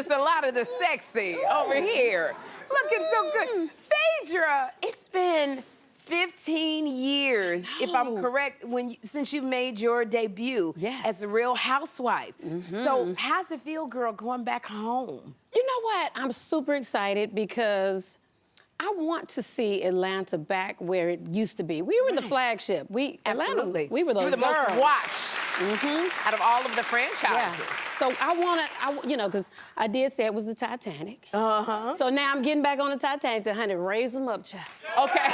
just a lot of the sexy over here. Looking so good. Phaedra, it's been 15 years, if I'm correct, since you made your debut as a Real Housewife. So how's it feel, girl, going back home? You know what? I'm super excited because I want to see Atlanta back where it used to be. We were the flagship. Absolutely. We were those You were the girls. most watched out of all of the franchises. Yeah. So you know, because I did say it was the Titanic. So now I'm getting back on the Titanic to, honey, raise them up, child. Okay.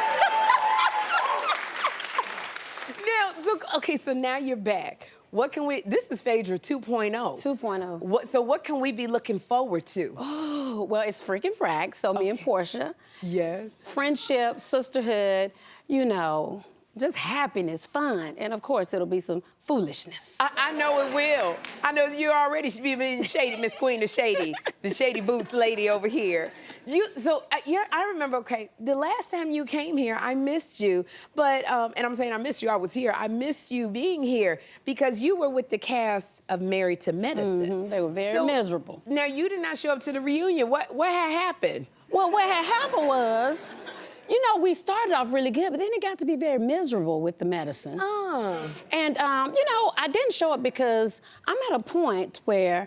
So now you're back. What can we, this is Phaedra 2.0. 2.0. So what can we be looking forward to? Oh, well, it's freaking frack, so me and Portia. Yes. Friendship, sisterhood, you know, just happiness, fun, and of course it'll be some foolishness. I know it will. I know you already should be being shady, Miss Queen the Shady Boots lady over here. I remember, okay, the last time you came here, I missed you, but, and I'm saying I missed you, I was here. I missed you being here because you were with the cast of Married to Medicine. They were very miserable. Now, you did not show up to the reunion. What had happened? Well, what had happened was, you know, we started off really good, but then it got to be very miserable with the medicine. And, you know, I didn't show up because I'm at a point where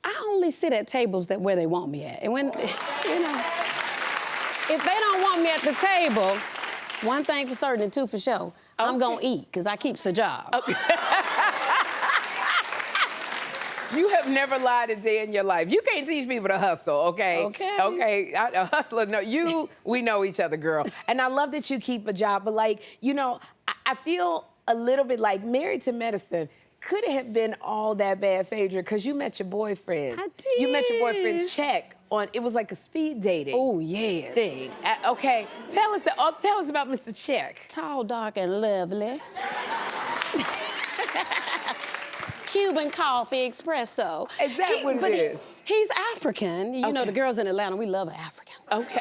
I only sit at tables where they want me at. And when, you know, if they don't want me at the table, one thing for certain and two for sure, I'm gonna eat, because I keeps a job. You have never lied a day in your life. You can't teach people to hustle, okay? Okay, a hustler, no, we know each other, girl. And I love that you keep a job, but like, you know, I feel a little bit like Married to Medicine could it have been all that bad, Phaedra, because you met your boyfriend. I did. You met your boyfriend, Check, it was like a speed dating thing. Okay, tell us about Mr. Check. Tall, dark, and lovely. Cuban coffee espresso. Is that what it is? He's African. You know, the girls in Atlanta, we love an African. Okay.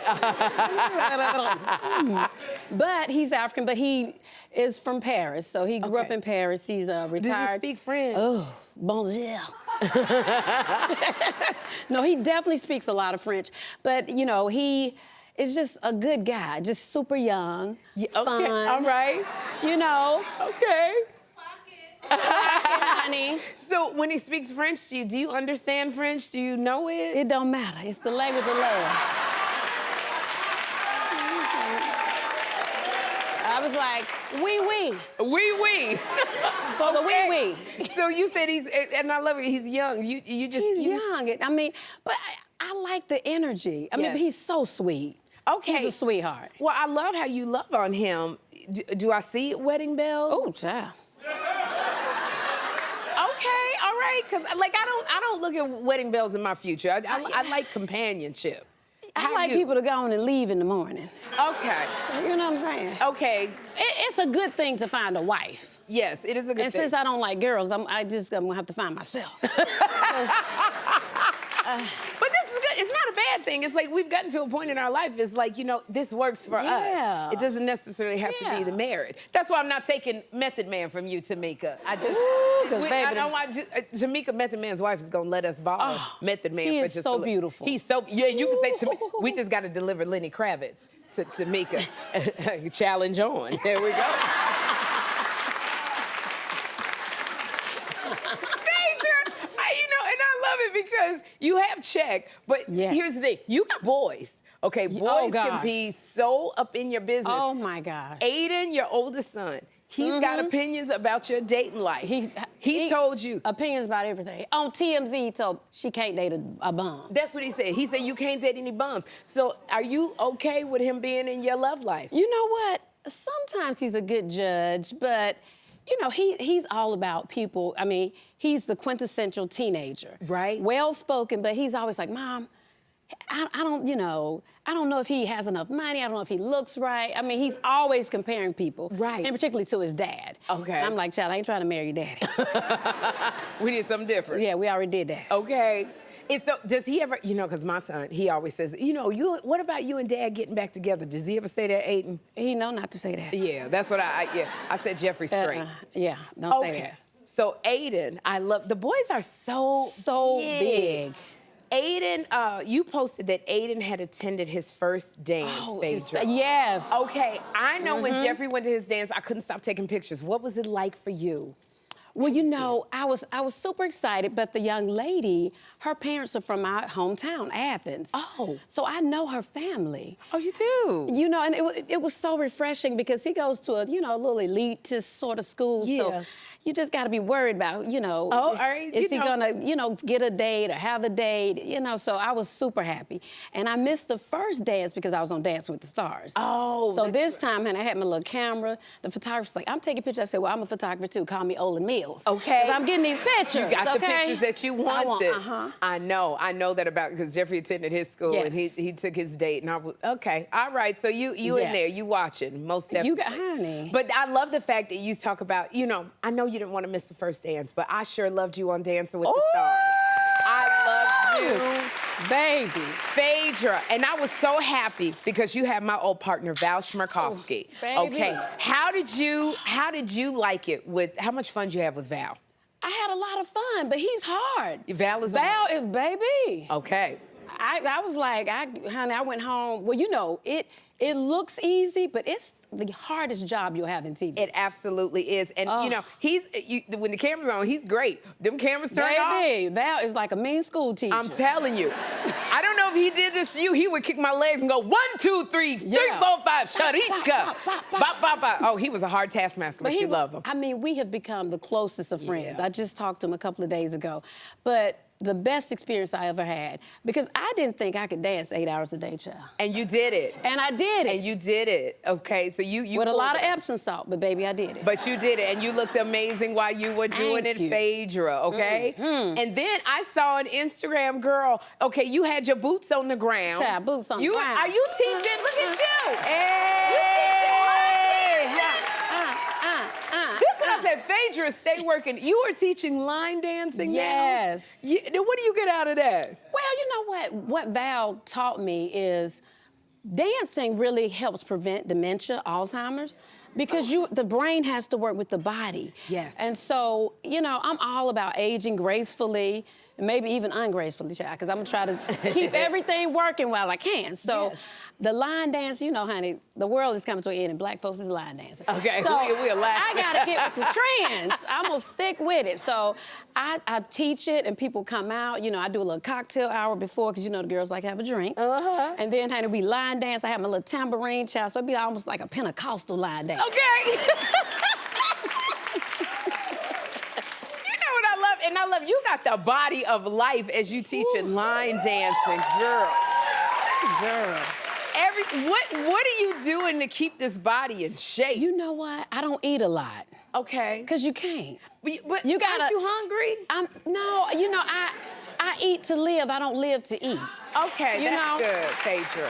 But he's African, but he is from Paris. So he grew up in Paris. He's retired. Does he speak French? Oh, bonjour. No, he definitely speaks a lot of French. But, you know, he is just a good guy, just super young, fun. All right. You know. Okay. Honey. So when he speaks French to you, do you understand French? Do you know it? It don't matter. It's the language of love. I was like, oui, oui. Oui, oui. For the oui, oui. So you said and I love it, he's young. He's young. I mean, but I like the energy. I mean, but he's so sweet. Okay. He's a sweetheart. Well, I love how you love on him. Do I see wedding bells? Oh, child. Okay, all right, because like I don't look at wedding bells in my future. I like companionship. I like people to go on and leave in the morning. Okay. You know what I'm saying? Okay. It's a good thing to find a wife. Yes, it is a good thing. And since I don't like girls, I'm gonna have to find myself. But this is good. It's not a bad thing. It's like we've gotten to a point in our life. It's like, you know, this works for us. It doesn't necessarily have to be the marriage. That's why I'm not taking Method Man from you, Tamika. I don't want Tamika, Method Man's wife, is gonna let us borrow Method Man. He is so beautiful. He's so, you can say to me, we just got to deliver Lenny Kravitz to Tamika. Challenge on. There we go. Because you have Check, but here's the thing. You got boys, okay? Boys can be so up in your business. Oh, my gosh. Aiden, your oldest son, he's got opinions about your dating life. He told you. Opinions about everything. On TMZ, he told she can't date a bum. That's what he said. He said you can't date any bums. So are you okay with him being in your love life? You know what? Sometimes he's a good judge, but you know, he's all about people. I mean, he's the quintessential teenager. Right. Well-spoken, but he's always like, Mom, I don't know if he has enough money. I don't know if he looks right. I mean, he's always comparing people. Right. And particularly to his dad. Okay. And I'm like, child, I ain't trying to marry your daddy. We did something different. Yeah, we already did that. Okay. And so, does he ever, you know, because my son, he always says, you know, what about you and Dad getting back together? Does he ever say that, Aiden? He know not to say that. Yeah, that's what I said Jeffrey straight. Yeah, don't say that. So Aiden, the boys are so big. Aiden, you posted that Aiden had attended his first dance, Phaedra. Yes. Okay, I know when Jeffrey went to his dance, I couldn't stop taking pictures. What was it like for you? Well, you know, I was super excited, but the young lady, her parents are from my hometown, Athens. Oh. So I know her family. Oh, you do? You know, and it was so refreshing because he goes to a, you know, a little elitist sort of school. Yeah. So you just got to be worried about, you know, all right. is he gonna, you know, get a date or have a date, you know, so I was super happy. And I missed the first dance because I was on Dancing with the Stars. Oh. So this time, and I had my little camera, the photographer's like, I'm taking pictures. I said, well, I'm a photographer too, call me Olin Mills. Okay. 'Cause I'm getting these pictures, You got the pictures that you wanted. I know that about, because Jeffrey attended his school and he took his date, and I was, okay, all right, so you in there, you watching, most definitely. You got, honey. But I love the fact that you talk about, you know, I know you didn't want to miss the first dance, but I sure loved you on Dancing with the Stars. I love you, baby. Phaedra, and I was so happy because you have my old partner, Val Schmerkowski. Baby. Okay, how did you like it with, how much fun did you have with Val? I had a lot of fun, but he's hard. Val is baby. Okay. I was like, honey, I went home. Well, you know, it looks easy, but it's the hardest job you'll have in TV. It absolutely is. And, you know, when the camera's on, he's great. Them cameras turn off. Baby, Val is like a mean school teacher. I'm telling you. I don't know if he did this to you. He would kick my legs and go, 1, 2, 3, 3, 4, 5, Sharichka. Bop, bop, bop. Oh, he was a hard taskmaster, but you love him. I mean, we have become the closest of friends. I just talked to him a couple of days ago. But the best experience I ever had, because I didn't think I could dance 8 hours a day, child. And you did it. And I did it. And you did it. Okay, so you with a lot of Epsom salt, but baby, I did it. But you did it, and you looked amazing while you were doing it, Phaedra, okay? And then I saw an Instagram girl, okay, you had your boots on the ground. Child, boots on the ground. Are you teaching? Look at you. Hey. This is what I said, Phaedra, stay working. You were teaching line dancing now? Then what do you get out of that? Well, you know what? What Val taught me is dancing really helps prevent dementia, Alzheimer's, because the brain has to work with the body. Yes. And so, you know, I'm all about aging gracefully, and maybe even ungracefully, child, because I'm gonna try to keep everything working while I can. So the line dance, you know, honey, the world is coming to an end and black folks is line dancing. Okay, so we'll laugh. I gotta get with the trends. I'm gonna stick with it. So I teach it and people come out. You know, I do a little cocktail hour before, because you know the girls like to have a drink. And then, honey, we line dance. I have my little tambourine, child, so it'd be almost like a Pentecostal line dance. Okay. And I love, you got the body of life as you teach in line dancing, girl. What are you doing to keep this body in shape? You know what? I don't eat a lot. Okay. Because you can't. But you gotta, aren't you hungry? No, you know, I eat to live. I don't live to eat. Okay, that's good, Phaedra.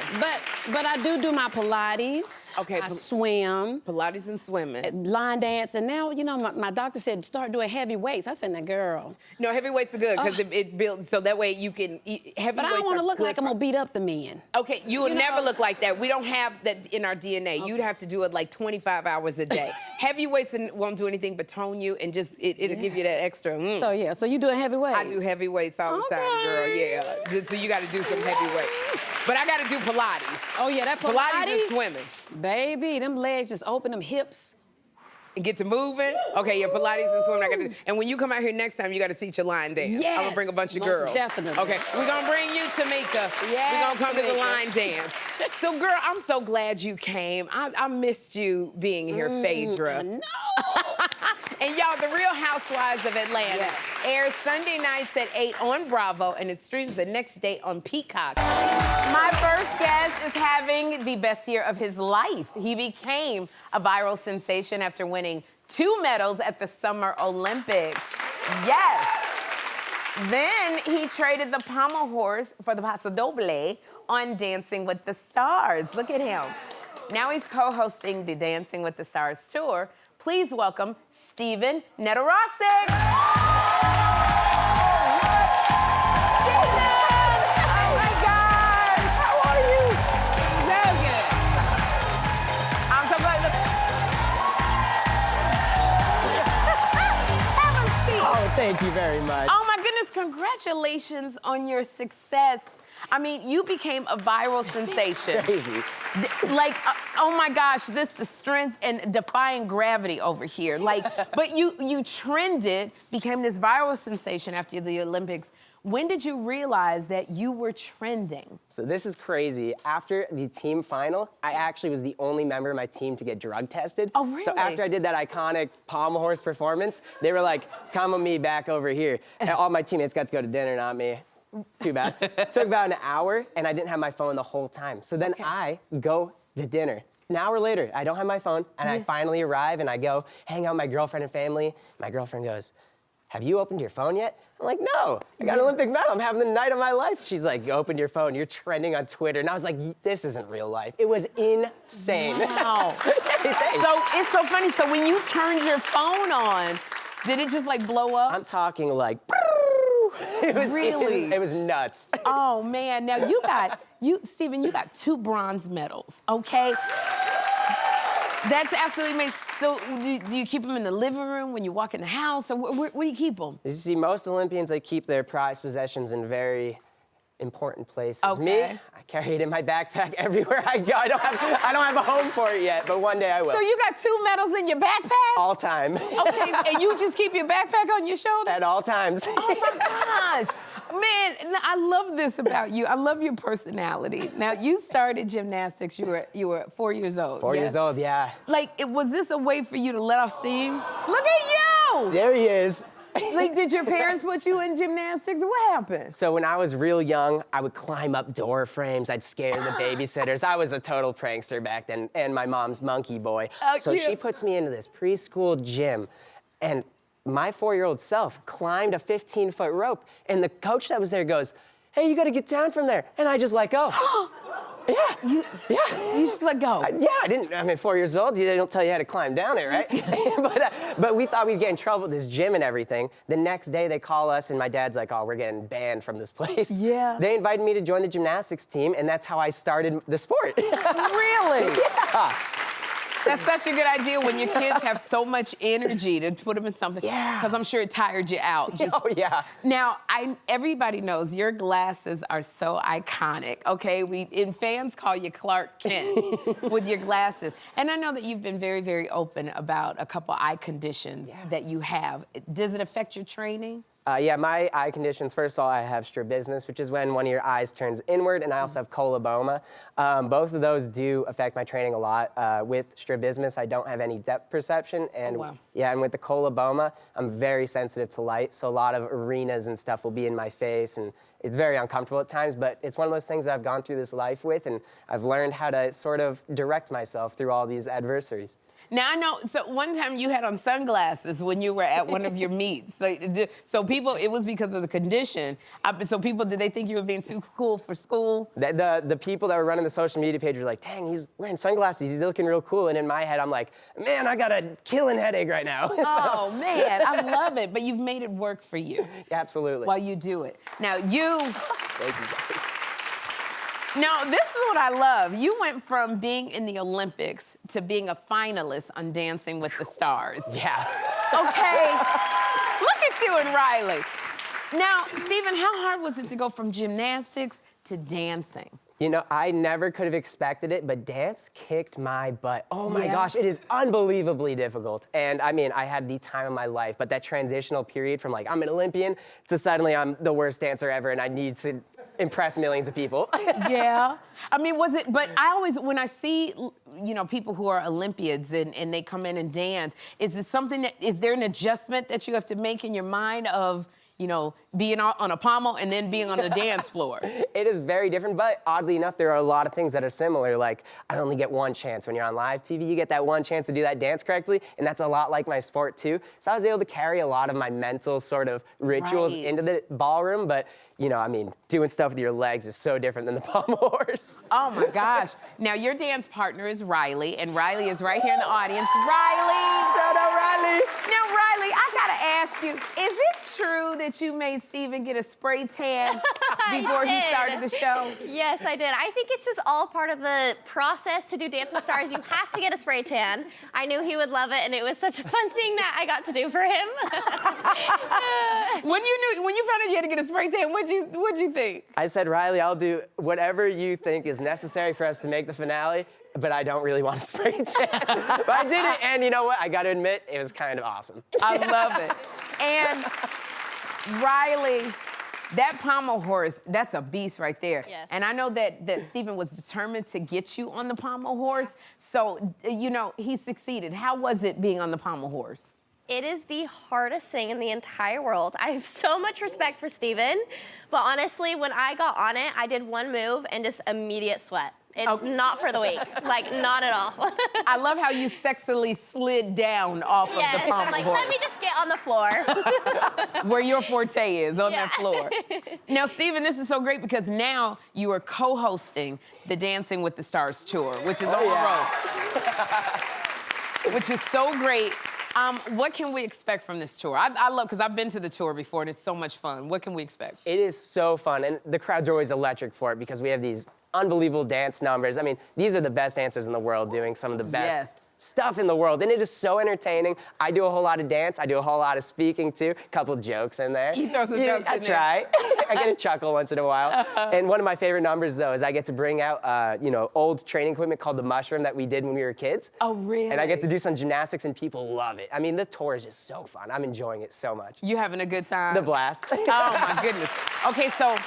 But I do my Pilates. Okay. I swim. Pilates and swimming. Line dance. And now, you know, my doctor said start doing heavy weights. I said, now, girl. No, heavy weights are good because it builds, so that way you can eat heavy weights. But I don't want to look like I'm going to beat up the men. Okay, you will never look like that. We don't have that in our DNA. Okay. You'd have to do it like 25 hours a day. Heavy weights won't do anything but tone you and just, it'll give you that extra. So you doing heavy weights? I do heavy weights all the time, girl, yeah. So you got to do some heavy weights. But I got to do Pilates. Oh, yeah, that Pilates? Pilates and swimming. Baby, them legs just open, them hips. And get to moving. Okay, yeah, Pilates and swimming. I gotta do. And when you come out here next time, you got to teach a line dance. Yes. I'm gonna bring a bunch of girls. Definitely. Okay, we're gonna bring you, Tamika. Yes, we're gonna come to the line dance. So, girl, I'm so glad you came. I missed you being here, Phaedra. No. And y'all, The Real Housewives of Atlanta airs Sunday nights at 8 on Bravo, and it streams the next day on Peacock. My first guest is having the best year of his life. He became a viral sensation after winning 2 medals at the Summer Olympics. Yes. Then he traded the pommel horse for the paso doble on Dancing with the Stars. Look at him. Now he's co-hosting the Dancing with the Stars tour. Please welcome Stephen Nedoroscik. Thank you very much. Oh my goodness, congratulations on your success. I mean, you became a viral sensation. Crazy. Like, oh my gosh, the strength and defying gravity over here. Like, but you trended, became this viral sensation after the Olympics. When did you realize that you were trending? So this is crazy. After the team final, I actually was the only member of my team to get drug tested. Oh, really? So after I did that iconic pommel horse performance, they were like, come with me back over here. And all my teammates got to go to dinner, not me. Too bad. It took about an hour, and I didn't have my phone the whole time. So then I go to dinner. An hour later, I don't have my phone, and I finally arrive, and I go hang out with my girlfriend and family. My girlfriend goes, have you opened your phone yet? I'm like, no, I got an Olympic medal. I'm having the night of my life. She's like, you opened your phone, you're trending on Twitter. And I was like, this isn't real life. It was insane. Wow. So it's so funny. So when you turned your phone on, did it just like blow up? I'm talking like, it was really? It was nuts. Oh man, now Stephen, you got 2 bronze medals, okay? That's absolutely amazing. So do you keep them in the living room when you walk in the house, or where do you keep them? You see, most Olympians, they keep their prized possessions in very important places. Okay. Me, I carry it in my backpack everywhere I go. I don't have a home for it yet, but one day I will. So you got 2 medals in your backpack? All time. Okay, and you just keep your backpack on your shoulder? At all times. Oh my gosh. Man, I love this about you. I love your personality. Now, you started gymnastics, you were 4 years old. 4 years old, yeah. Like, was this a way for you to let off steam? Look at you! There he is. Like, did your parents put you in gymnastics? What happened? So when I was real young, I would climb up door frames. I'd scare the babysitters. I was a total prankster back then, and my mom's monkey boy. So she puts me into this preschool gym, and my 4-year-old self climbed a 15-foot rope, and the coach that was there goes, hey, you gotta get down from there. And I just let go. Yeah. You just let go. I mean, 4 years old, they don't tell you how to climb down it, right? but we thought we'd get in trouble with this gym and everything. The next day they call us and my dad's like, oh, we're getting banned from this place. Yeah. They invited me to join the gymnastics team, and that's how I started the sport. Really? Yeah. That's such a good idea when your kids have so much energy to put them in something. Yeah. Because I'm sure it tired you out. Oh, yeah. Now, everybody knows your glasses are so iconic, okay? And fans call you Clark Kent with your glasses. And I know that you've been very, very open about a couple eye conditions that you have. Does it affect your training? Yeah, my eye conditions, first of all, I have strabismus, which is when one of your eyes turns inward, and I also have coloboma. Both of those do affect my training a lot. With strabismus, I don't have any depth perception, and and with the coloboma, I'm very sensitive to light, so a lot of arenas and stuff will be in my face, and it's very uncomfortable at times, but it's one of those things that I've gone through this life with, and I've learned how to sort of direct myself through all these adversaries. Now, I know, so one time you had on sunglasses when you were at one of your meets. So people, it was because of the condition. So people, did they think you were being too cool for school? The people that were running the social media page were like, dang, he's wearing sunglasses, he's looking real cool. And in my head, I'm like, man, I got a killing headache right now. Oh, man, I love it. But you've made it work for you. Absolutely. While you do it. Now, Thank you, guys. Now, this is what I love. You went from being in the Olympics to being a finalist on Dancing with the Stars. Yeah. Okay. Look at you and Riley. Now, Stephen, how hard was it to go from gymnastics to dancing? You know, I never could have expected it, but dance kicked my butt. Oh my gosh, it is unbelievably difficult. And I mean, I had the time of my life, but that transitional period from like, I'm an Olympian to suddenly I'm the worst dancer ever and I need to impress millions of people. Yeah. I mean, but I always, when I see, you know, people who are Olympians and they come in and dance, is there an adjustment that you have to make in your mind of, you know, being on a pommel and then being on the dance floor? It is very different, but oddly enough, there are a lot of things that are similar. Like, I only get one chance. When you're on live TV, you get that one chance to do that dance correctly, and that's a lot like my sport too. So I was able to carry a lot of my mental sort of rituals into the ballroom, but you know, I mean, doing stuff with your legs is so different than the pommel horse. Oh my gosh. Now, your dance partner is Riley, and Riley is right here in the audience. Riley! Shout out, Riley! Now, Riley, I gotta ask you, is it true that you made did Steven get a spray tan before he started the show? Yes, I did. I think it's just all part of the process to do Dance with Stars. You have to get a spray tan. I knew he would love it, and it was such a fun thing that I got to do for him. When you found out you had to get a spray tan, what'd you think? I said, Riley, I'll do whatever you think is necessary for us to make the finale, but I don't really want to spray tan. But I did it, and you know what? I got to admit, it was kind of awesome. I love it. And Riley, that pommel horse, that's a beast right there. Yes. And I know that Steven was determined to get you on the pommel horse. So, you know, he succeeded. How was it being on the pommel horse? It is the hardest thing in the entire world. I have so much respect for Steven, but honestly, when I got on it, I did one move and just immediate sweat. It's not for the weak, like not at all. I love how you sexily slid down off of the pommel I'm like, horse. let me just get on the floor. Where your forte is, on that floor. Now, Steven, this is so great because now you are co-hosting the Dancing with the Stars tour, which is on the road. Which is so great. What can we expect from this tour? I love, because I've been to the tour before and it's so much fun. What can we expect? It is so fun, and the crowds are always electric for it because we have these unbelievable dance numbers. I mean, these are the best dancers in the world doing some of the best stuff in the world, and it is so entertaining. I do a whole lot of dance. I do a whole lot of speaking, too. A couple jokes in there. You throw some jokes in there. I try. I get a chuckle once in a while. And one of my favorite numbers, though, is I get to bring out, old training equipment called the mushroom that we did when we were kids. Oh, really? And I get to do some gymnastics, and people love it. I mean, the tour is just so fun. I'm enjoying it so much. You having a good time? The blast. Oh, my goodness. Okay, so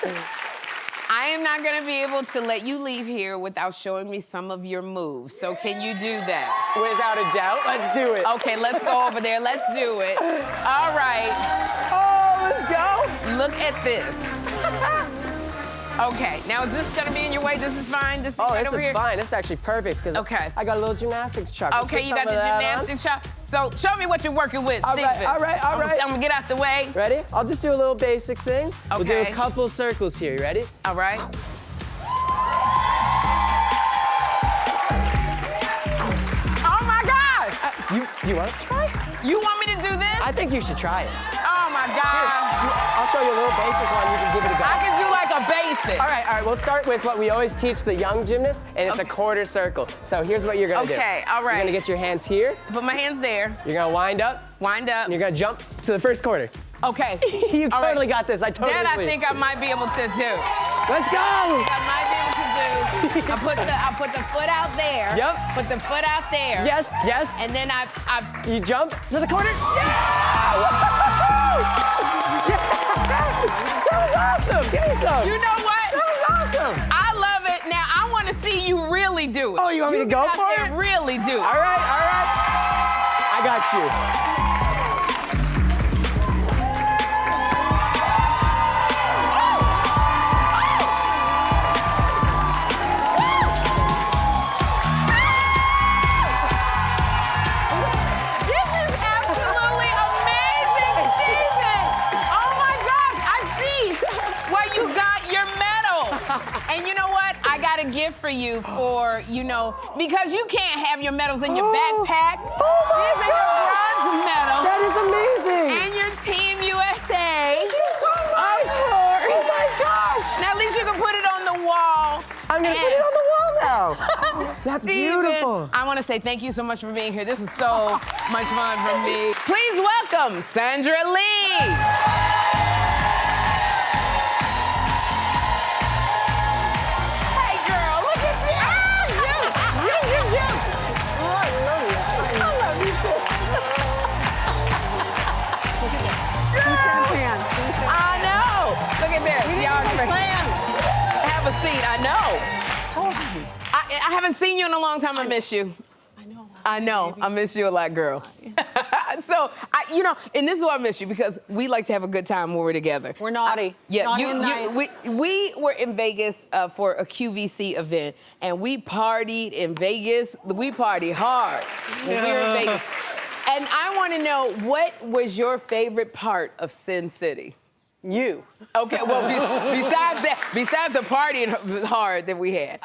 I am not going to be able to let you leave here without showing me some of your moves. So can you do that? Without a doubt. Let's do it. Okay, let's go over there. Let's do it. All right. Oh, let's go. Look at this. Okay, now is this going to be in your way? This is fine? This is right over here? This is fine. This is actually perfect because I got a little gymnastics chuck. Okay, you got the gymnastics chuck. So show me what you're working with, Steven. All right. I'm going to get out the way. Ready? I'll just do a little basic thing. Okay. We'll do a couple circles here. You ready? All right. Oh, my gosh. Do you want to try? You want me to do this? I think you should try it. Oh, my God. I'll show you a little basic one. You can give it a go. I can do like a basic. All right. We'll start with what we always teach the young gymnast, and it's a quarter circle. So here's what you're going to do. Okay, all right. You're going to get your hands here. Put my hands there. You're going to wind up. Wind up. And you're going to jump to the first quarter. Okay. You totally got this. I totally That I believe. think I might be able to do. Let's go. I might be able to do. I put the foot out there. Yep. Put the foot out there. Yes. And then You jump to the corner. Yeah! That was awesome. Give me some. You know what? That was awesome. I love it. Now I want to see you really do it. Oh, you want me to go for it? Really do it. All right. I got you. And you know what? I got a gift for you because you can't have your medals in your backpack. These are your bronze medals. That is amazing. And your Team USA. Thank you so much. Oh my gosh. Now at least you can put it on the wall. I'm going to put it on the wall now. That's beautiful. I want to say thank you so much for being here. This is so much fun for me. Please welcome Sandra Lee. Have a seat. I know. How old are you? I haven't seen you in a long time. I miss you. I know. I miss you a lot, girl. So, and this is why I miss you, because we like to have a good time when we're together. We're naughty. Naughty and nice. We were in Vegas for a QVC event, and we partied in Vegas. We partied hard when we were in Vegas. And I want to know, what was your favorite part of Sin City? You. Okay, well, besides the partying hard that we had.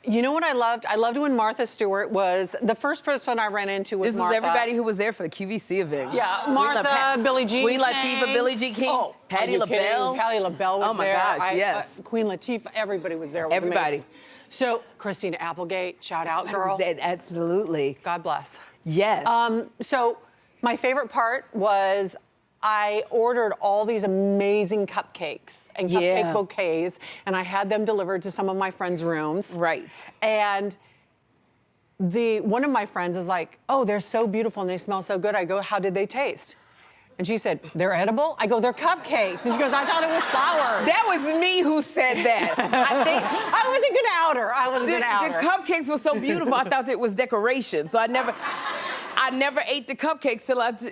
You know what I loved? I loved when Martha Stewart was, the first person I ran into was Martha. This was everybody who was there for the QVC event. Yeah, Martha, Billie Jean Queen King. Latifah, Billie Jean King, Oh, Patti LaBelle. Patti LaBelle was there. Oh my gosh, yes. Queen Latifah, everybody was there. It was Everybody. amazing. So, Christina Applegate, shout out, girl. Absolutely. God bless. Yes. So, my favorite part was I ordered all these amazing cupcakes and cupcake bouquets, and I had them delivered to some of my friends' rooms. Right. And one of my friends is like, oh, they're so beautiful and they smell so good. I go, how did they taste? And she said, they're edible? I go, they're cupcakes. And she goes, I thought it was flowers. That was me who said that. I wasn't gonna out her. I wasn't gonna out her. The cupcakes were so beautiful, I thought it was decoration. So I never ate the cupcakes till after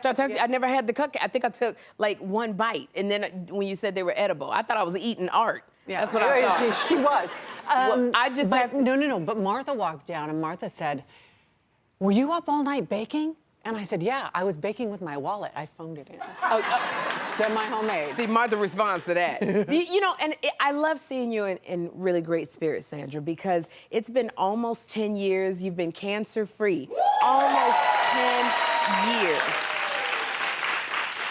I took. I never had the cupcake. I think I took like one bite, and then when you said they were edible, I thought I was eating art. Yeah, that's what I thought. She was. Well, I just but no. But Martha walked down, and Martha said, "Were you up all night baking?" And I said, "Yeah, I was baking with my wallet. I phoned it in. Semi-homemade." See, Martha responds to that. I love seeing you in really great spirits, Sandra, because it's been almost 10 years. You've been cancer-free. Almost 10 years.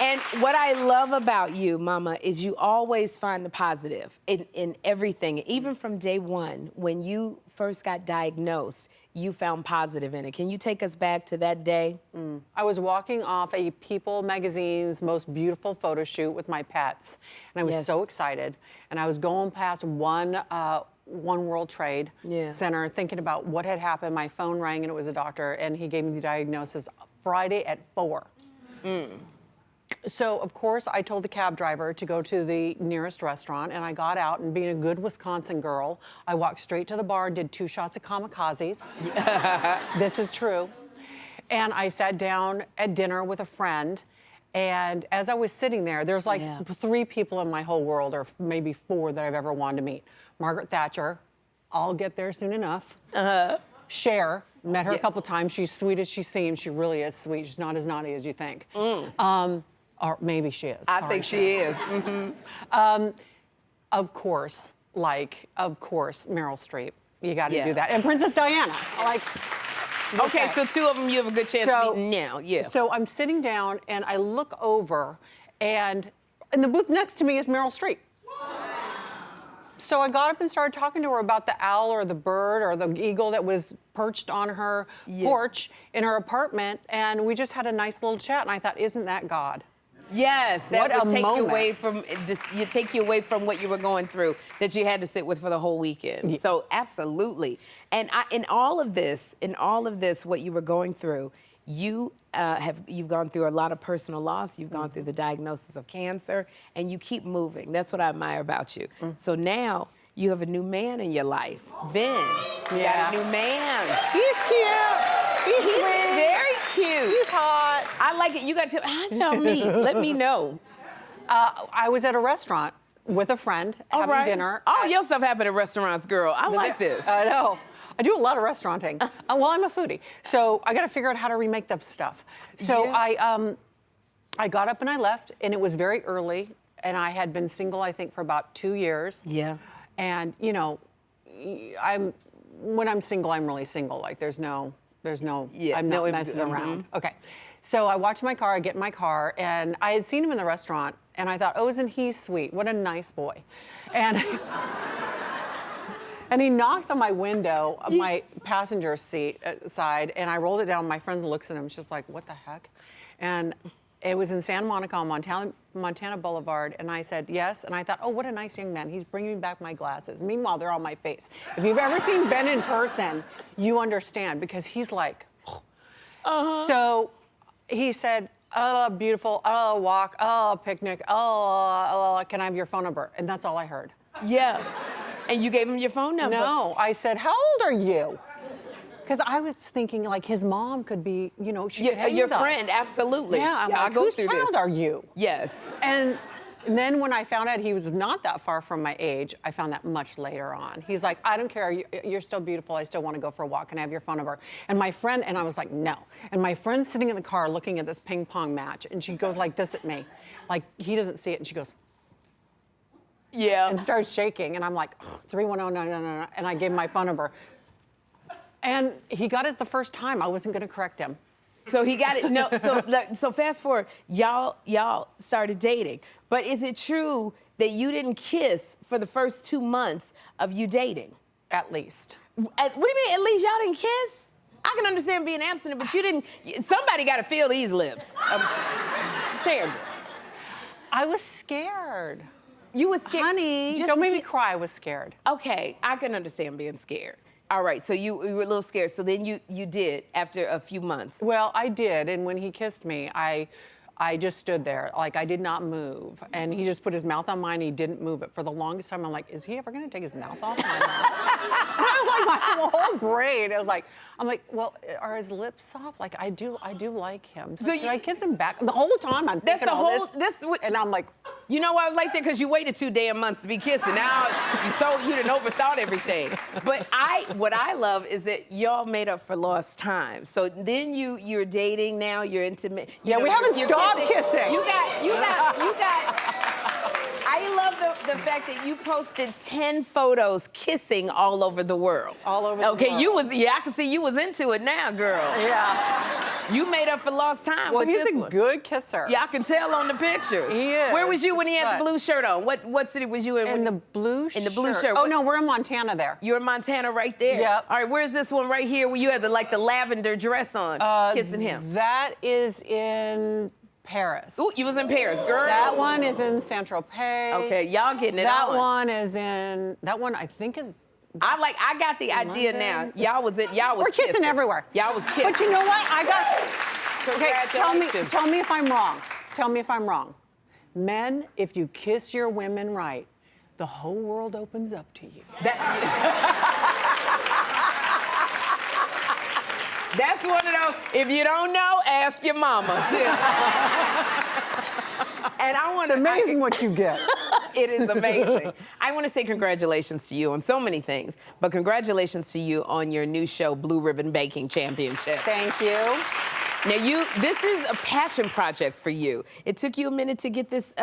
And what I love about you, Mama, is you always find the positive in everything. Even from day one, when you first got diagnosed, you found positive in it. Can you take us back to that day? I was walking off a People magazine's most beautiful photo shoot with my pets, and I was so excited. And I was going past One World Trade Center, thinking about what had happened. My phone rang, and it was a doctor, and he gave me the diagnosis Friday at 4. So, of course, I told the cab driver to go to the nearest restaurant, and I got out, and being a good Wisconsin girl, I walked straight to the bar and did 2 shots of kamikazes. This is true. And I sat down at dinner with a friend, and as I was sitting there, there's like 3 people in my whole world, or maybe 4 that I've ever wanted to meet. Margaret Thatcher, I'll get there soon enough. Cher, met her a couple times. She's sweet as she seems. She really is sweet. She's not as naughty as you think. Or maybe she is. I think she is. Of course, Meryl Streep. You got to do that. And Princess Diana. Okay, so 2 of them you have a good chance of meeting now. So I'm sitting down, and I look over, and in the booth next to me is Meryl Streep. So I got up and started talking to her about the owl or the bird or the eagle that was perched on her porch in her apartment, and we just had a nice little chat, and I thought, isn't that God? Yes, that what would take moment. you away from take you away from what you were going through that you had to sit with for the whole weekend. So absolutely, and in all of this, what you were going through, you've gone through a lot of personal loss. You've gone through the diagnosis of cancer, and you keep moving. That's what I admire about you. So now you have a new man in your life, Ben. You got a new man. He's cute. He's sweet. Very cute. He's hot. I like it. You got to tell me. Let me know. I was at a restaurant with a friend having dinner. All your stuff happened at restaurants, girl. I like this. I know. I do a lot of restauranting. Well, I'm a foodie, so I got to figure out how to remake the stuff. So I got up and I left, and it was very early, and I had been single, I think, for about 2 years. Yeah. And when I'm single, I'm really single. Like there's no, I'm not messing around. Okay. So I watch my car, I get in my car, and I had seen him in the restaurant, and I thought, oh, isn't he sweet? What a nice boy. And and he knocks on my window, my passenger seat side, and I rolled it down. My friend looks at him, she's like, what the heck? And it was in Santa Monica on Montana Boulevard, and I said, yes. And I thought, oh, what a nice young man. He's bringing me back my glasses. Meanwhile, they're on my face. If you've ever seen Ben in person, you understand, because he's like, So he said, oh, beautiful, oh, walk, oh, picnic, oh, can I have your phone number? And that's all I heard. Yeah. And you gave him your phone number? No, I said, how old are you? Because I was thinking, like, his mom could be, she could hang your with friend, us. absolutely. Yeah, I'm I like, go whose through child this. are you? Yes. And then when I found out he was not that far from my age, I found that much later on. He's like, I don't care, you're still beautiful, I still want to go for a walk, can I have your phone number? And my friend, and I was like, no. And my friend's sitting in the car looking at this ping pong match, and she goes like this at me. Like, he doesn't see it, and she goes, Yeah. And starts shaking, and I'm like, 310-999, and I gave him my phone number. And he got it the first time. I wasn't going to correct him. So he got it. No. So fast forward. Y'all started dating. But is it true that you didn't kiss for the first 2 months of you dating? At least. What do you mean? At least y'all didn't kiss? I can understand being abstinent, but you didn't. Somebody got to feel these lips. Sandra. I was scared. You were scared. Honey, don't make me cry. I was scared. Okay, I can understand being scared. All right, so you were a little scared. So then you did after a few months. Well, I did, and when he kissed me, I just stood there, like I did not move. And he just put his mouth on mine, he didn't move it. For the longest time, I'm like, is he ever gonna take his mouth off my mouth? And I was like, my whole brain, I'm like, well, are his lips soft? Like, I do like him. So should I kiss him back? The whole time I'm thinking all this, and I'm like. You know why I was like that? Because you waited 2 damn months to be kissing. Now you done overthought everything. But what I love is that y'all made up for lost time. So then you're dating now, you're intimate. Yeah, we haven't stopped kissing. You got. I love the fact that you posted 10 photos kissing all over the world. All over the world. Okay, I can see you was into it now, girl. Yeah. You made up for lost time. Well, with he's this a one. good kisser. Yeah, I can tell on the picture. He is. Where was you when he had the blue shirt on? What city was you in? In the blue shirt. In the blue shirt. Oh, no, we're in Montana there. You're in Montana right there. Yep. All right, where's this one right here where you had the lavender dress on, kissing him? That is in Paris. Ooh, you was in Paris, girl. That one is in Saint-Tropez. Okay, y'all getting it That on. one I think is. I got the idea now. Y'all was We're kissing everywhere. Y'all was kissing. But you know what? Okay, Congratulations. tell me if I'm wrong. Tell me if I'm wrong. Men, if you kiss your women right, the whole world opens up to you. That's one of those, if you don't know, ask your mama. And I want It's amazing what you get. It is amazing. I want to say congratulations to you on so many things, but congratulations to you on your new show, Blue Ribbon Baking Championship. Thank you. Now, this is a passion project for you. It took you a minute to get this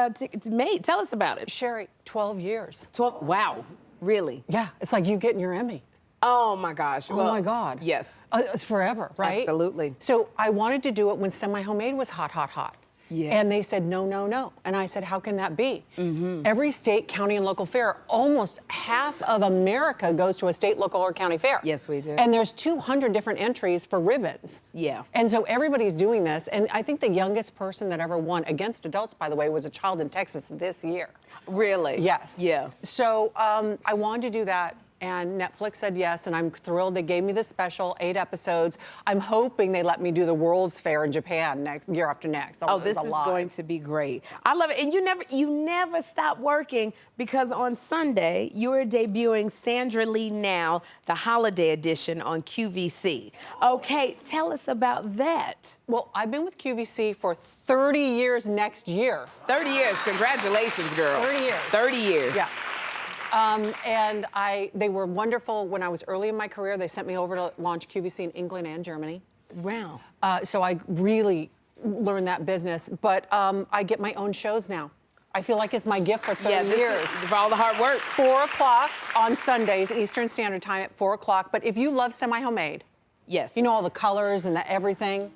made. Tell us about it. Sherri, 12 years. 12, wow, really? Yeah, it's like you getting your Emmy. Oh my gosh. Oh my God. Yes. It's forever, right? Absolutely. So I wanted to do it when Semi-Homemade was hot. Yes. And they said, no. And I said, how can that be? Mm-hmm. Every state, county, and local fair, almost half of America goes to a state, local, or county fair. Yes, we do. And there's 200 different entries for ribbons. Yeah. And so everybody's doing this. And I think the youngest person that ever won, against adults, by the way, was a child in Texas this year. Really? Yes. Yeah. So I wanted to do that. And Netflix said yes, and I'm thrilled. They gave me the special 8 episodes. I'm hoping they let me do the World's Fair in Japan year after next. Oh, this is going to be great. I love it. And you never stop working, because on Sunday, you're debuting Sandra Lee Now, the holiday edition on QVC. Okay, tell us about that. Well, I've been with QVC for 30 years next year. 30 years. Congratulations, girl. 30 years. 30 years. Yeah. And they were wonderful. When I was early in my career, they sent me over to launch QVC in England and Germany. Wow. So I really learned that business. But I get my own shows now. I feel like it's my gift for 30 years. For all the hard work. 4 o'clock on Sundays, Eastern Standard Time at 4 o'clock. But if you love Semi-Homemade, yes, you know all the colors and the everything.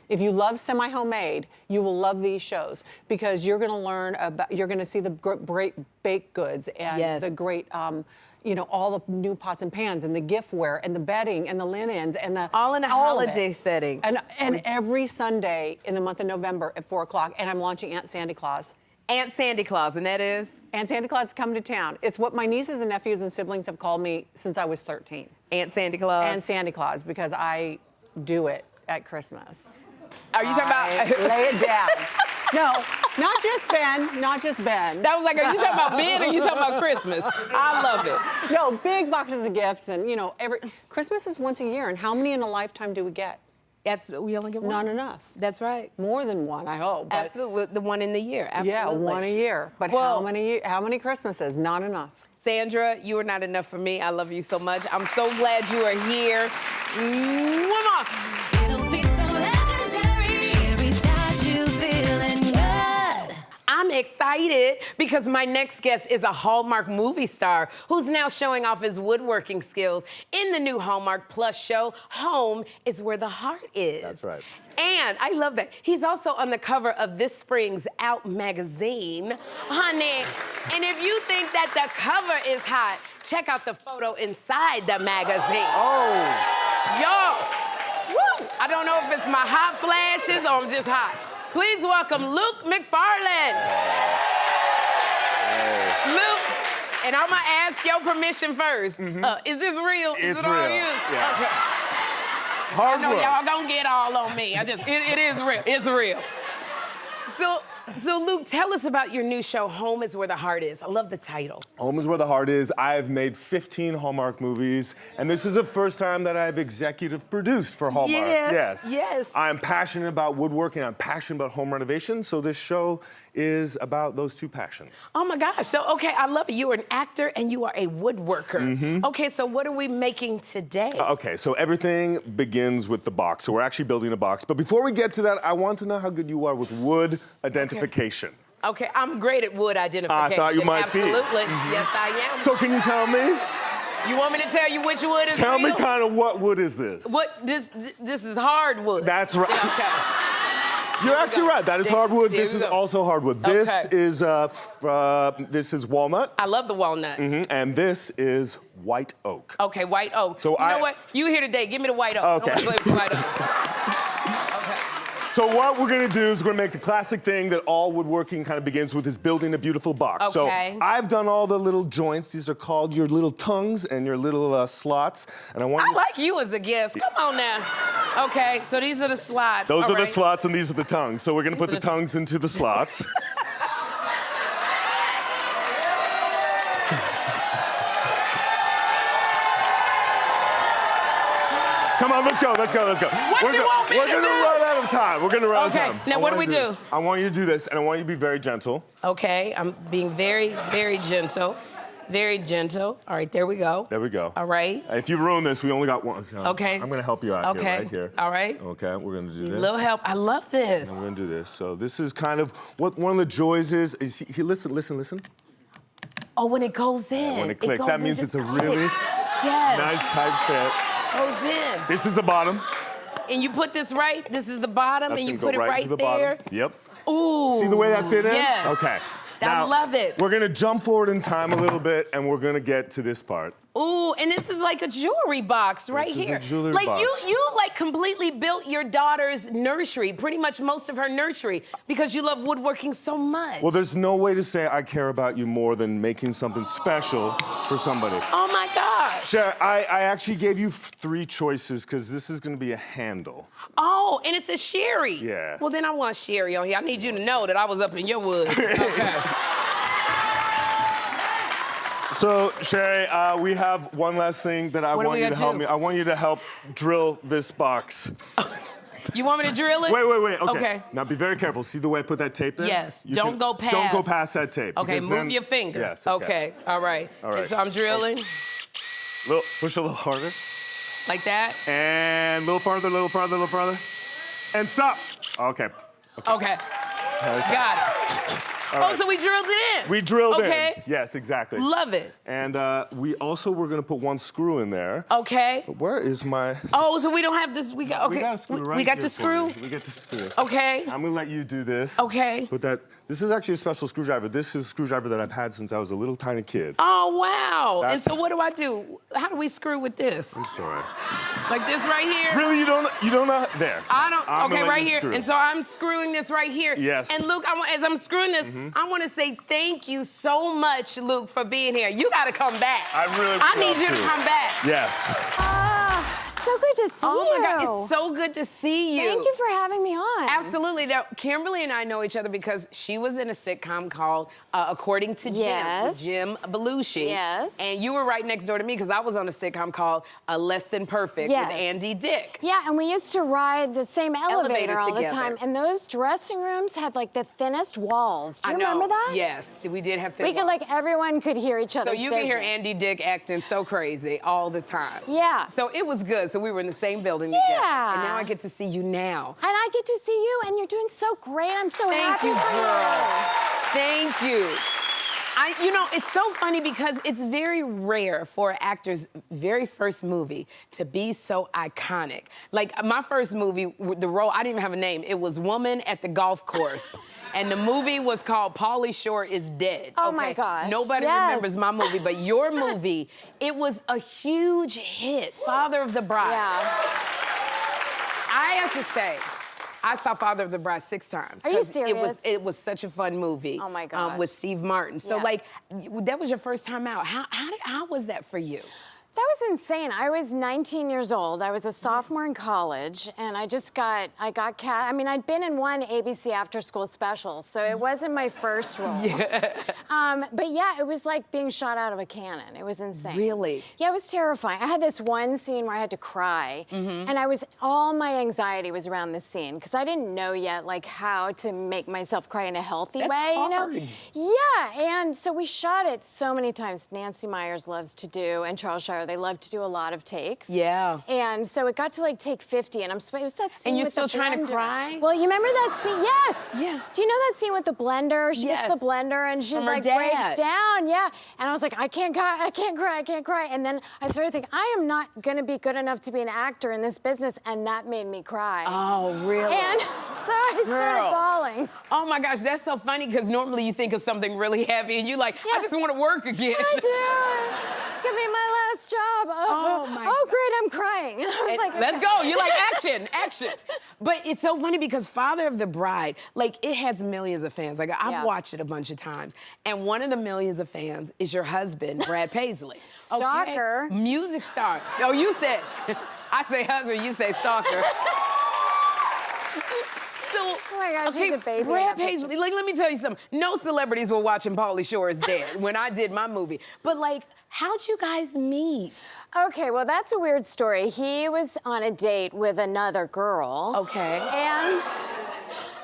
If you love Semi-Homemade, you will love these shows, because you're going to learn about, you're going to see the great baked goods and the great, all the new pots and pans and the giftware and the bedding and the linens and the all in a holiday setting. And every Sunday in the month of November at 4 o'clock, and I'm launching Aunt Sandy Claus. Aunt Sandy Claus, and that is? Aunt Sandy Claus is coming to town. It's what my nieces and nephews and siblings have called me since I was 13. Aunt Sandy Claus? Aunt Sandy Claus, because I do it at Christmas. Are you talking about? Lay it down. No, not just Ben, not just Ben. That was like, are you talking about Ben or are you talking about Christmas? I love it. No, big boxes of gifts, and Christmas is once a year, and how many in a lifetime do we get? We only get one. Not enough. That's right. More than one, I hope. But absolutely, the one in the year. Absolutely. Yeah, one a year. But how many Christmases? Not enough. Sandra, you are not enough for me. I love you so much. I'm so glad you are here. It'll be so legendary. Sherri's got you feeling good. I'm excited because my next guest is a Hallmark movie star who's now showing off his woodworking skills in the new Hallmark Plus show, Home is Where the Heart Is. That's right. And I love that. He's also on the cover of this spring's Out magazine, honey. And if you think that the cover is hot, check out the photo inside the magazine. Oh. Yo, woo! I don't know if it's my hot flashes or I'm just hot. Please welcome Luke Macfarlane. Hey. Luke, and I'm gonna ask your permission first. Is this real? It's is it all real. you? Yeah. Okay. Hard I know work. y'all gonna get all on me. It is real. It's real. So Luke, tell us about your new show, Home is Where the Heart Is. I love the title. Home is Where the Heart Is. I've made 15 Hallmark movies, and this is the first time that I've executive produced for Hallmark. Yes. I'm passionate about woodworking. I'm passionate about home renovation, so this show is about those two passions. Oh my gosh. So, okay, I love it. You are an actor and you are a woodworker. Okay, so what are we making today? Okay, so everything begins with the box. So we're actually building a box. But before we get to that, I want to know how good you are with wood identification. Okay, I'm great at wood identification. I thought you might be. Absolutely. Yes, I am. So can you tell me? You want me to tell you which wood is Tell real? me kind of what wood is this? This is hardwood. That's right. Yeah, okay. You're actually right. That is hardwood. There This we is go. also hardwood. Okay. This is walnut, I love the walnut. and this is white oak. Okay, white oak. So you I- know what? You here today. Give me the white oak. Okay. I want to play with the white oak. Okay. So what we're gonna do is we're gonna make the classic thing that all woodworking kind of begins with, is building a beautiful box. Okay. So I've done all the little joints. These are called your little tongues and your little slots. And I want I you. like you as a guest. Come on now. Okay, so these are the slots. Those All are the right. slots and these are the tongues. So we're gonna put are the the tongues into the slots. Come on, let's go. What We're you want me we're to gonna do? run out of time. We're gonna run out of Okay, time. now I what do wanna we do? this. I want you to do this, and I want you to be very gentle. Okay, I'm being very, very gentle. Very gentle. All right, there we go. There we go. All right. If you ruin this, we only got one. So Okay. I'm gonna help you out Okay. here, right here. All right. Okay, we're gonna do this. Little help. I love this. We're gonna do this. So this is kind of what one of the joys is listen. Oh, when it goes in. When it clicks, goes that in, means just it's a clicks. really Yes. nice tight fit. Goes in. This is the bottom. And you put this right. This is the bottom, That's and you gonna put go it right to the there. bottom. Yep. Ooh. See the way that fit in? Yes. Okay. I Now, love it. We're gonna jump forward in time a little bit, and we're gonna get to this part. Ooh, and this is like a jewelry box right This is a here. jewelry like box. you like completely built your daughter's nursery, pretty much most of her nursery, because you love woodworking so much. Well, there's no way to say I care about you more than making something special for somebody. Oh my gosh. Sherri, I actually gave you 3 choices because this is gonna be a handle. Oh, and it's a Sherri. Yeah. Well, then I want Sherri on here. I need you to know that I was up in your woods. Okay. So, Sherri, we have one last thing that I What are want we you to gonna help do? me. I want you to help drill this box. You want me to drill it? Wait. Okay. Okay. Now be very careful. See the way I put that tape there? Yes. You Don't go past. Don't go past that tape. Okay, because move then- your finger. Yes. Okay. All right. All right. And so I'm drilling Push a little harder. like that. And a little farther. And stop. Okay. Okay. Got it. Oh, so we drilled it in. We drilled Okay. in. Yes, exactly. Love it. And we also were gonna put one screw in there. Okay. Where is my? Oh, so we don't have this. We got okay. We got a screw right we got here the for screw. me. We got the screw. Okay. I'm gonna let you do this. Okay. Put that. This is actually a special screwdriver. This is a screwdriver that I've had since I was a little tiny kid. Oh wow. That's- And so what do I do? How do we screw with this? I'm sorry. Like this right here? Really, you don't know? There. I don't. I'm gonna Okay, let right you here. screw. And so I'm screwing this right here. Yes. And Luke, as I'm screwing this, I want to say thank you so much, Luke, for being here. You got to come back. I really I need love you to come back. Yes. So good to see Oh you. my God, it's so good to see you. Thank you for having me on. Absolutely. Now, Kimberly and I know each other because she was in a sitcom called According to Jim, Yes. with Jim Belushi. Yes. And you were right next door to me because I was on a sitcom called Less Than Perfect Yes. with Andy Dick. Yeah, and we used to ride the same elevator all the together. time, and those dressing rooms had like the thinnest walls. Do you I know. remember that? Yes, we did have We could everyone could hear each other. So you can hear Andy Dick acting so crazy all the time. Yeah. So it was good. So we were in the same building together. Yeah. And now I get to see you now. And I get to see you, and you're doing so great. I'm so Thank happy you, for girl. Thank you. You know, it's so funny because it's very rare for an actor's very first movie to be so iconic. Like, my first movie, the role, I didn't even have a name. It was Woman at the Golf Course. And the movie was called Pauly Shore is Dead. Oh, my gosh. Nobody remembers my movie, but your movie, it was a huge hit. Father of the Bride. Yeah. I have to say, I saw Father of the Bride 6 times. Are you serious? It was such a fun movie. Oh my gosh. With Steve Martin. So Yeah. like, that was your first time out. How was that for you? That was insane. I was 19 years old. I was a sophomore in college, and I got cast. I mean, I'd been in one ABC after school special, so it wasn't my first role. Yeah. But yeah, it was like being shot out of a cannon. It was insane. Really? Yeah, it was terrifying. I had this one scene where I had to cry, and all my anxiety was around this scene, because I didn't know yet, like, how to make myself cry in a healthy way, you know? Yeah, and so we shot it so many times. Nancy Meyers loves to do, and Charles Shire, they love to do a lot of takes. Yeah. And so it got to like take 50, and it was that scene. And you're with still the trying to blender. cry? Well, you remember that scene? Yes. Yeah. Do you know that scene with the blender? She Yes. gets the blender and she's From her like dad. breaks down. Yeah. And I was like, I can't cry, I can't cry, I can't cry. And then I started thinking, I am not gonna be good enough to be an actor in this business, and that made me cry. Oh, really? And so I started Girl. bawling. Oh my gosh, that's so funny, because normally you think of something really heavy and you're like, I Yeah. just want to work again. I do. It's gonna be my last job. Oh, my Oh, great, I'm crying. And I was like, Let's okay. go. You're like, action, action. But it's so funny because Father of the Bride, like, it has millions of fans. Like, I've Yeah. watched it a bunch of times. And one of the millions of fans is your husband, Brad Paisley. Stalker. Okay? Music star. Oh, you said, I say husband, you say stalker. So, Oh my gosh, he's a baby in Brad that picture. Paisley, like, let me tell you something. No celebrities were watching Pauly Shore is Dead when I did my movie. But, like, how'd you guys meet? Okay, well, that's a weird story. He was on a date with another girl. Okay. And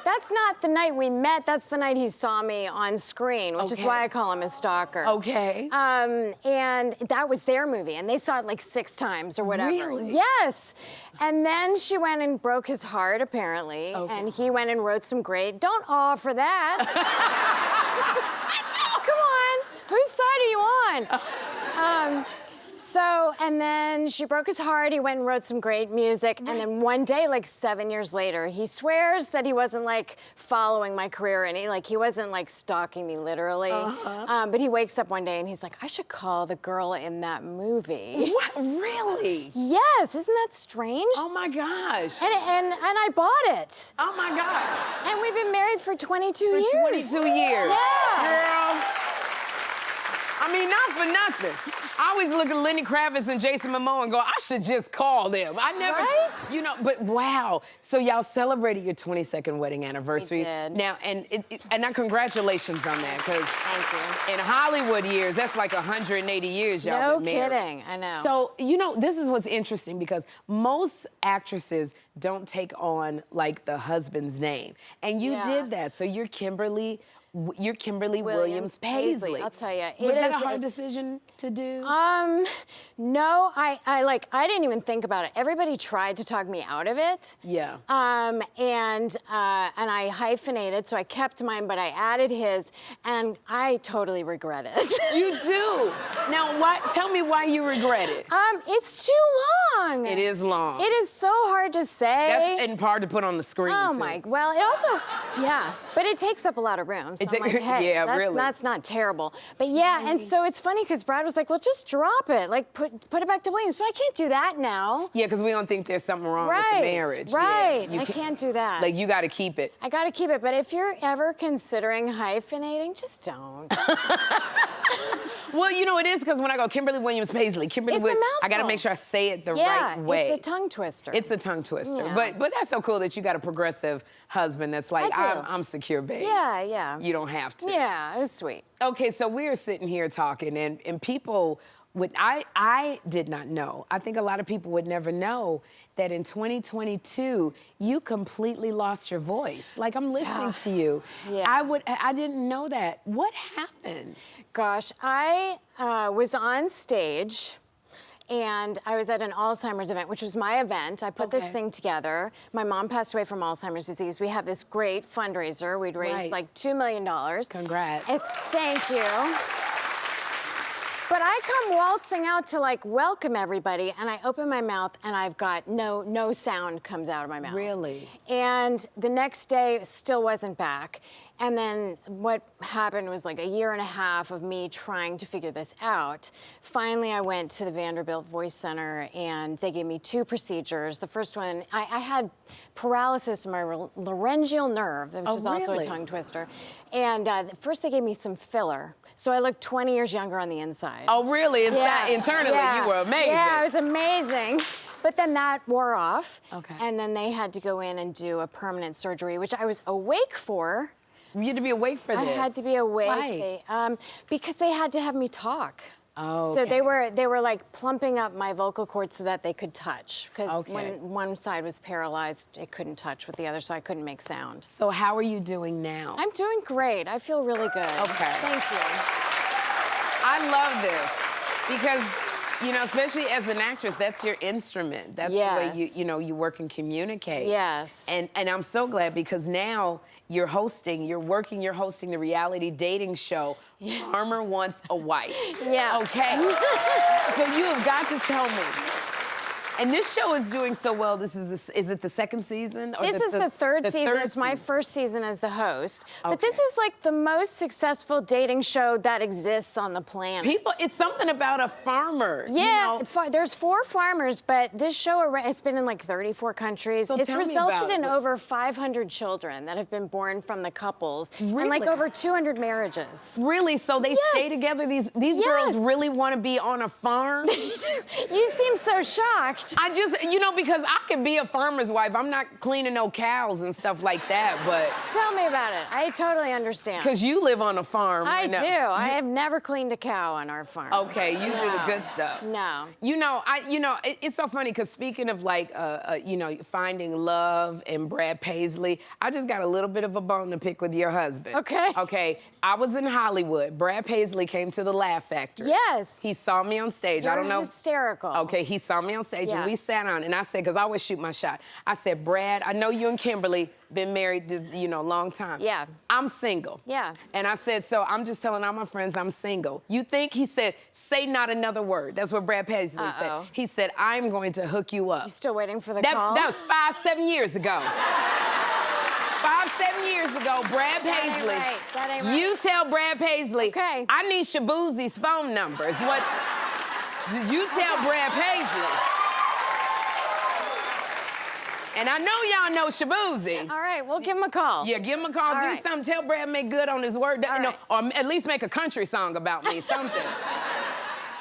that's not the night we met. That's the night he saw me on screen, which is Okay. why I call him a stalker. Okay. And that was their movie, and they saw it like 6 times or whatever. Really? Yes. And then she went and broke his heart, apparently, Okay. and he went and wrote some great. Don't awe for that. Come on, whose side are you on? And then she broke his heart. He went and wrote some great music. And then one day, like 7 years later, he swears that he wasn't like following my career, and he wasn't like stalking me literally. But he wakes up one day and he's like, I should call the girl in that movie. What? Really? Yes, isn't that strange? Oh my gosh. And I bought it. Oh my God. And we've been married for 22 For years. 22 years. Yeah. Girl. I mean, not for nothing. I always look at Lenny Kravitz and Jason Momoa and go, I should just call them. I never, Right? you know, but wow. So y'all celebrated your 22nd wedding anniversary. We did. Now, and now congratulations on that, because Thank you. in Hollywood years, that's like 180 years y'all No been married. kidding, I know. So, you know, this is what's interesting, because most actresses don't take on like the husband's name. And you Yeah. did that. So you're Kimberly Williams-Paisley. I'll tell you, Was it that is a hard decision to do? No, I didn't even think about it. Everybody tried to talk me out of it. Yeah. And I hyphenated, so I kept mine, but I added his, and I totally regret it. You do. Now, tell me why you regret it. It's too long. It is long. It is so hard to say. That's and hard to put on the screen. Oh too. my, well, it also, yeah, but it takes up a lot of room. So I'm like, hey, Yeah, really. that's not terrible. But yeah, and so it's funny because Brad was like, well, just drop it. Like, put it back to Williams. But I can't do that now. Yeah, because we don't think there's something wrong with the marriage. Right, Yeah, I can't do that. Like, you got to keep it. I gotta keep it, but if you're ever considering hyphenating, just don't. Well, you know, it is, because when I go Kimberly Williams-Paisley, It's a mouthful. I got to make sure I say it the Yeah, right way. it's a tongue twister. It's a tongue twister. Yeah. But that's so cool that you got a progressive husband that's like, I do. I'm secure, babe. Yeah. You don't have to. Yeah, it was sweet. Okay, so we're sitting here talking, and people would, I did not know. I think a lot of people would never know that in 2022, you completely lost your voice. Like, I'm listening to you. Yeah. I didn't know that. What happened? Gosh, I was on stage, and I was at an Alzheimer's event, which was my event. I put this Okay. thing together. My mom passed away from Alzheimer's disease. We have this great fundraiser. We'd raised like $2 million. Congrats. Thank you. But I come waltzing out to like welcome everybody, and I open my mouth, and I've got no sound comes out of my mouth. Really? And the next day, still wasn't back. And then what happened was like a year and a half of me trying to figure this out. Finally, I went to the Vanderbilt Voice Center, and they gave me 2 procedures. The first one, I had paralysis in my laryngeal nerve, which is also a really? tongue twister. And first they gave me some filler. So I looked 20 years younger on the inside. Oh, really? Internally, you were amazing. Yeah, it was amazing. But then that wore off. Okay. And then they had to go in and do a permanent surgery, which I was awake for. You had to be awake for this. I had to be awake. Why? Because they had to have me talk. Oh, So okay. they were like plumping up my vocal cords so that they could touch. Because Okay. when one side was paralyzed, it couldn't touch with the other, so I couldn't make sound. So how are you doing now? I'm doing great. I feel really good. Okay. Thank you. I love this because, you know, especially as an actress, that's your instrument. That's the way Yes. you work and communicate. Yes. And I'm so glad because now you're hosting the reality dating show, Farmer Wants a Wife. Yeah. Okay. So you have got to tell me. And this show is doing so well. Is it the second season? Or This is the third season. third It's my season. first season as the host. But Okay. this is like the most successful dating show that exists on the planet. It's something about a farmer. Yeah, You know? there's 4 farmers, but this show has been in like 34 countries. So It's tell me resulted about in it. over 500 children that have been born from the couples, and like Really? over 200 marriages. Really? So they stay together? These girls really want to be on a farm? You seem so shocked. I just, because I could be a farmer's wife. I'm not cleaning no cows and stuff like that, but Tell me about it. I totally understand. because you live on a farm. I know. do. I have never cleaned a cow on our farm. Okay, you do the No. good stuff. No. It's so funny because speaking of like, finding love and Brad Paisley, I just got a little bit of a bone to pick with your husband. Okay. Okay, I was in Hollywood. Brad Paisley came to the Laugh Factory. Yes. He saw me on stage. I don't know. Hysterical. Okay, he saw me on stage and Yeah. we sat down and I said, because I always shoot my shot. I said, Brad, I know you and Kimberly been married this, a long time. Yeah. I'm single. Yeah. And I said, so I'm just telling all my friends I'm single. You think? He said, say not another word. That's what Brad Paisley said. He said, I'm going to hook you up. You still waiting for the call? That was 5-7 years ago. 5-7 years ago, Brad Paisley. That ain't right. You tell Brad Paisley, Okay. I need Shaboozie's phone number. Is what you tell Brad Paisley. And I know y'all know Shaboozie. All right, we'll give him a call. Yeah, give him a call, All do right. something, tell Brad make good on his word, All right. or at least make a country song about me, something.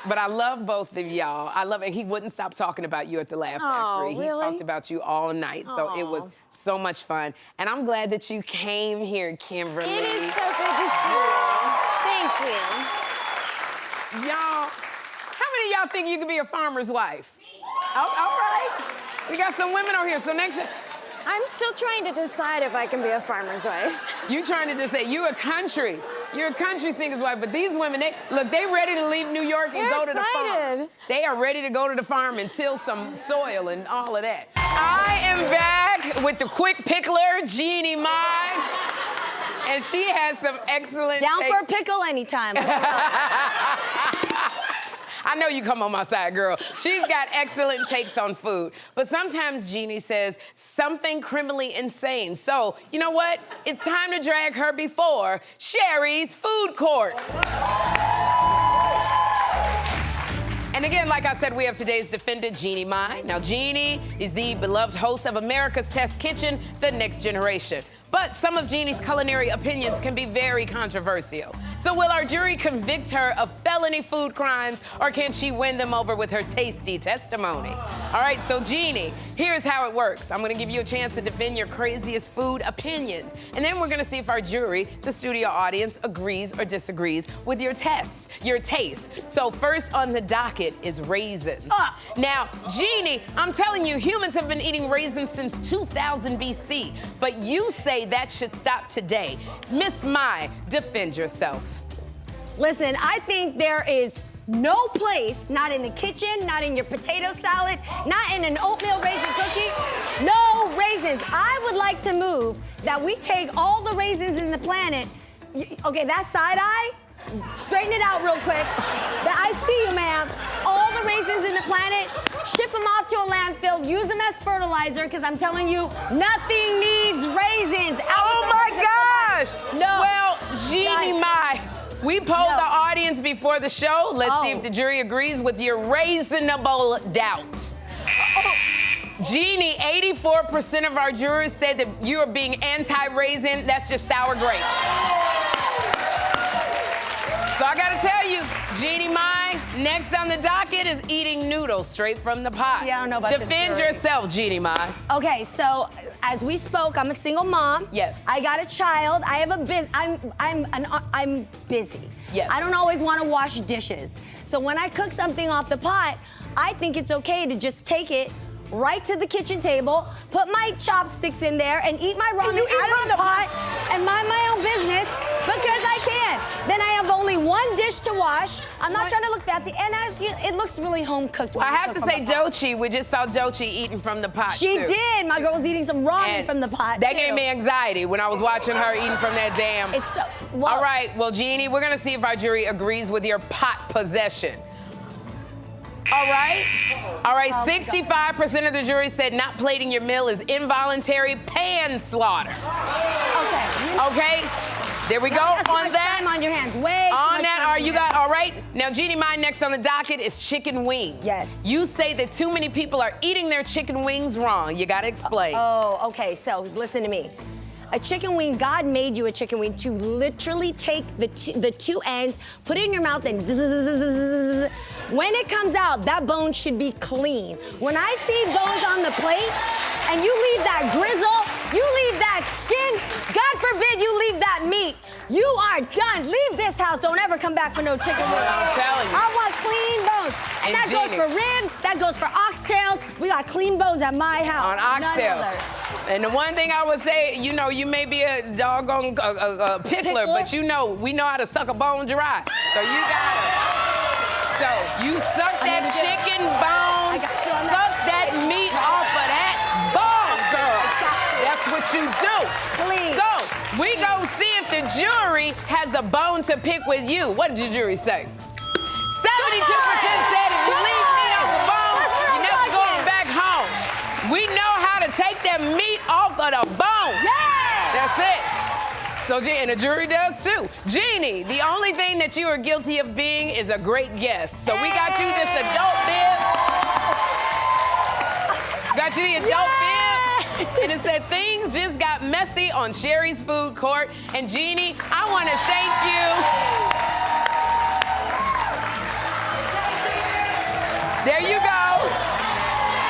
But I love both of y'all. I love it. He wouldn't stop talking about you at the Laugh Factory. really? He talked about you all night. So it was so much fun. And I'm glad that you came here, Kimberly. It is so good to see you. Thank you. Y'all, how many of y'all think you could be a farmer's wife? All right. We got some women over here. So next, I'm still trying to decide if I can be a farmer's wife. you trying to just say you're a country singer's wife, but these women, they ready to leave New York and They're go to the farm. excited. They are ready to go to the farm and till some soil and all of that. I am back with the quick pickler, Jeannie Mai, and she has some excellent Down for a takes. pickle anytime. I know you come on my side, girl. She's got excellent takes on food. But sometimes Jeannie says something criminally insane. So, you know what? It's time to drag her before Sherri's Food Court. And again, like I said, we have today's defendant, Jeannie Mai. Now, Jeannie is the beloved host of America's Test Kitchen, The Next Generation. But some of Jeannie's culinary opinions can be very controversial. So will our jury convict her of felony food crimes, or can she win them over with her tasty testimony? All right, so Jeannie, here's how it works. I'm gonna give you a chance to defend your craziest food opinions. And then we're gonna see if our jury, the studio audience, agrees or disagrees with your taste. So first on the docket is raisins. Now, Jeannie, I'm telling you, humans have been eating raisins since 2000 BC, but you say that should stop today. Miss Mai, defend yourself. Listen, I think there is no place, not in the kitchen, not in your potato salad, not in an oatmeal raisin cookie, no raisins. I would like to move that we take all the raisins in the planet. Okay, that side eye, straighten it out real quick. I see you, ma'am. All the raisins in the planet, ship them off to a landfill, use them as fertilizer, because I'm telling you, nothing needs raisins. Oh my gosh! No. Well, Jeannie, we polled the audience before the show. Let's see if the jury agrees with your reasonable doubt. Jeannie, 84% of our jurors said that you are being anti-raisin. That's just sour grapes. So I gotta tell you, Jeannie Mai, next on the docket is eating noodles straight from the pot. Yeah, I don't know about this, Defend jury. yourself, Jeannie Mai. Okay, so as we spoke, I'm a single mom. Yes. I got a child. I have a I'm busy. Yes. I don't always want to wash dishes. So when I cook something off the pot, I think it's okay to just take it right to the kitchen table, put my chopsticks in there, and eat my ramen out of the pot and mind my own business because I can. Then I have only one dish to wash. I'm not trying to look fancy, and it looks really home cooked. I have to say, Dochi, we just saw Dochi eating from the pot. She too. did. My girl was eating some ramen from the pot. That too. gave me anxiety when I was watching her eating from that damn. It's so. Well, all right, well, Jeannie, we're gonna see if our jury agrees with your pot possession. All right. All right, 65% of the jury said not plating your meal is involuntary panslaughter. Okay. Okay, there we go on that. Time on your hands. Way too On much that, time are on you your got hands. all right? Now, Jeannie, mine next on the docket is chicken wings. Yes. You say that too many people are eating their chicken wings wrong. You gotta explain. Oh, okay. So listen to me. A chicken wing, God made you a chicken wing to literally take the two ends, put it in your mouth, and when it comes out, that bone should be clean. When I see bones on the plate, and you leave that grizzle, you leave that skin, God forbid you leave that meat, you are done. Leave this house. Don't ever come back for no chicken wings. I'm telling you. I want clean bones. And that goes for ribs, that goes for oxtails. We got clean bones at my house. On oxtail. And the one thing I would say, you know, you may be a doggone pickler, but you know, we know how to suck a bone dry. So you gotta. So you suck that chicken bone, suck that meat off of that bone, girl. That's what you do. Please. So we gonna see if the jury has a bone to pick with you. What did the jury say? 72% said if you leave meat off the bone, you're never going back home. We know how to take that meat off of the bone. Yeah! That's it. So, and the jury does too. Jeannie, the only thing that you are guilty of being is a great guest. So we got you this adult bib. Got you the adult bib. And it said things just got messy on Sherri's food court. And Jeannie, I want to thank you. There you go.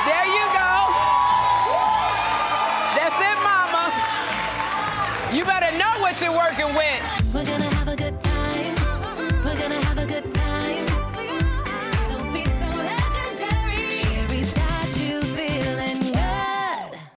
There you go. That's it, mama. You better know what you're working with.